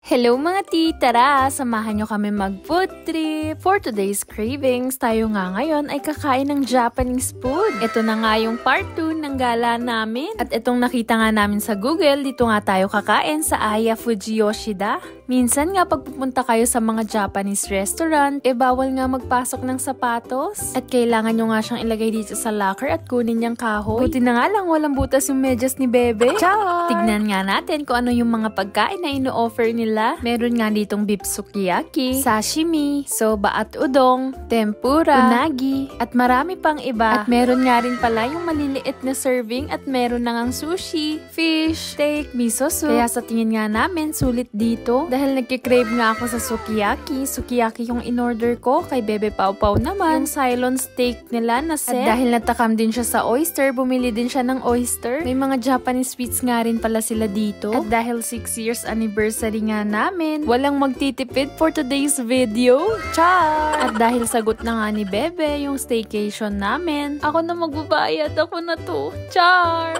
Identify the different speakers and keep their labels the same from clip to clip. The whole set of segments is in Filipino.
Speaker 1: Hello mga titara! Samahan nyo kami mag-food trip! For today's cravings, tayo nga ngayon ay kakain ng Japanese food. Ito na nga yung part 2 ng gala namin. At itong nakita nga namin sa Google, dito nga tayo kakain sa Aya Fuji Yoshida. Minsan nga pag pupunta kayo sa mga Japanese restaurant, bawal nga magpasok ng sapatos. At kailangan nyo nga siyang ilagay dito sa locker at kunin niyang kahoy. Buti na nga lang walang butas yung medyas ni Bebe. Ciao! Tignan nga natin kung ano yung mga pagkain na ino-offer nila. Meron nga ditong beef sukiyaki, sashimi, soba at udong, tempura, unagi, at marami pang iba. At meron nga rin pala yung maliliit na serving at meron na ngang sushi, fish, steak, miso soup. Kaya sa tingin nga namin, sulit dito. Dahil nagkikrave nga ako sa sukiyaki. Sukiyaki yung in-order ko. Kay Bebe Pau Pau naman, yung Ceylon steak nila na set. At dahil natakam din siya sa oyster, bumili din siya ng oyster. May mga Japanese sweets nga rin pala sila dito. At dahil 6 years anniversary nga namin, walang magtitipid for today's video. Char! At dahil sagot na nga ni Bebe yung staycation namin, ako na magbabayad, ako na to. Char!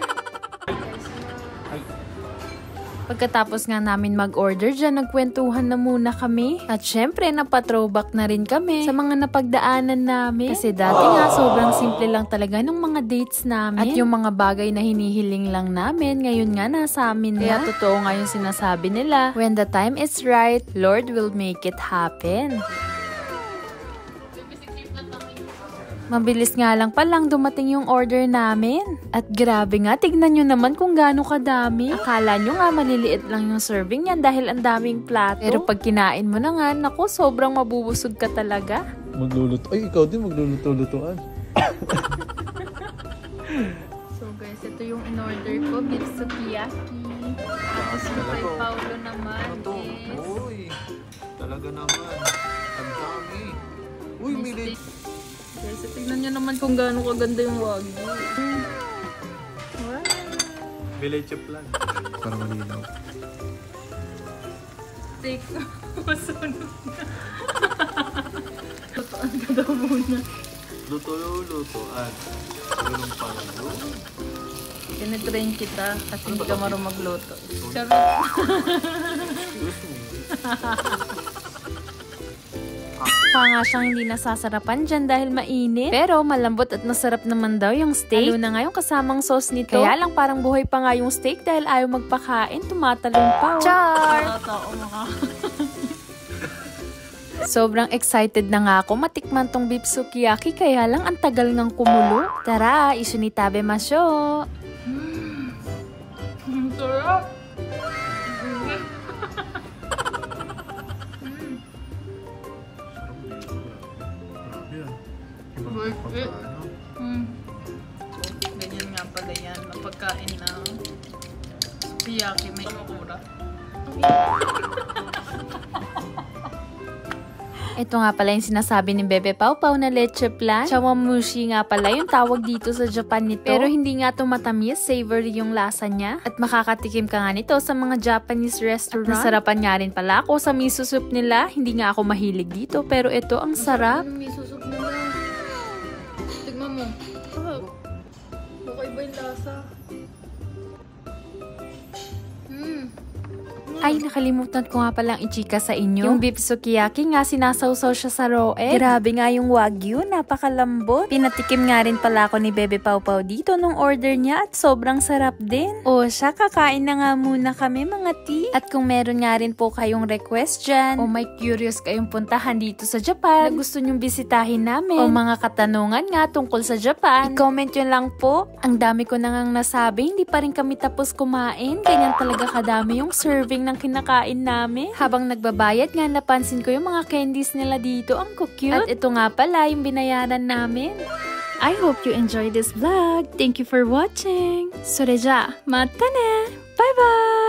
Speaker 1: Pagkatapos nga namin mag-order dyan, nagkwentuhan na muna kami. At syempre, napatrowback na rin kami sa mga napagdaanan namin. Kasi dati nga, sobrang simple lang talaga nung mga dates namin. At yung mga bagay na hinihiling lang namin, ngayon nga nasa amin na. Kaya totoo nga yung sinasabi nila, when the time is right, Lord will make it happen. Mabilis nga lang palang dumating yung order namin. At grabe nga, tignan nyo naman kung gaano kadami. Akala nyo nga maliliit lang yung serving yan dahil ang daming plato. Pero pag kinain mo na nga, naku, sobrang mabubusog ka talaga.
Speaker 2: Magluluto. Ay, ikaw din magluluto-lutoan.
Speaker 1: So guys, ito yung in-order ko, beef sukiyaki. Tapos yung kay Paulo naman is...
Speaker 2: Uy, talaga naman. Ang dami. Uy, milit.
Speaker 1: Guys, tignan nyo naman kung gaano kaganda yung wagyu. Wow!
Speaker 2: Village of plan. Para malinaw.
Speaker 1: Steak na. Masunog na. Lutoan ka daw muna.
Speaker 2: Luto-lutoan. Ganun pa lang.
Speaker 1: Tinitrain kita kasi hindi ka marunong magluto. Charot.
Speaker 2: Excuse me.
Speaker 1: Pa nga siyang hindi nasasarapan dyan dahil mainit. Pero malambot at masarap naman daw yung steak. Lalo na nga yung kasamang sauce nito. Kaya lang parang buhay pa nga yung steak dahil ayaw magpakain. Tumatalon pa. Char! Sobrang excited na nga ako matikman tong beef sukiyaki. Kaya lang ang tagal ng kumulo. Tara, isunitabe masyo. Sarap! Ganyan nga pala yan. Mapagkain na sukiyaki may kura. Ito nga pala yung sinasabi ni Bebe Pau Pau na leche plan. Chawamushi nga pala yung tawag dito sa Japan nito. Pero hindi nga ito matamis, savory yung lasa niya. At makakatikim ka nga nito sa mga Japanese restaurant. At nasarapan nga rin pala ako sa miso soup nila. Hindi nga ako mahilig dito, pero ito ang sarap. Miso soup nila. Tignan mo. Baka iba yung lasa. Ay, nakalimutan ko nga palang i-chika sa inyo. Yung beef sukiyaki nga, sinasawsaw siya sa raw egg. Grabe nga yung wagyu, napakalambot. Pinatikim nga rin pala ako ni Bebe Pau Pau dito nung order niya at sobrang sarap din. O siya, kakain na nga muna kami mga tea. At kung meron nga rin po kayong request dyan, o may curious kayong puntahan dito sa Japan, na gusto nyong bisitahin namin, o mga katanungan nga tungkol sa Japan, i-comment nyo lang po. Ang dami ko na ngang nasabi, hindi pa rin kami tapos kumain. Ganyan talaga kadami yung serving ng kinakain namin. Habang nagbabayad nga, napansin ko yung mga candies nila dito. Ang cute. At ito nga pala yung binayaran namin. I hope you enjoyed this vlog. Thank you for watching. Soreja, mata na! Bye-bye!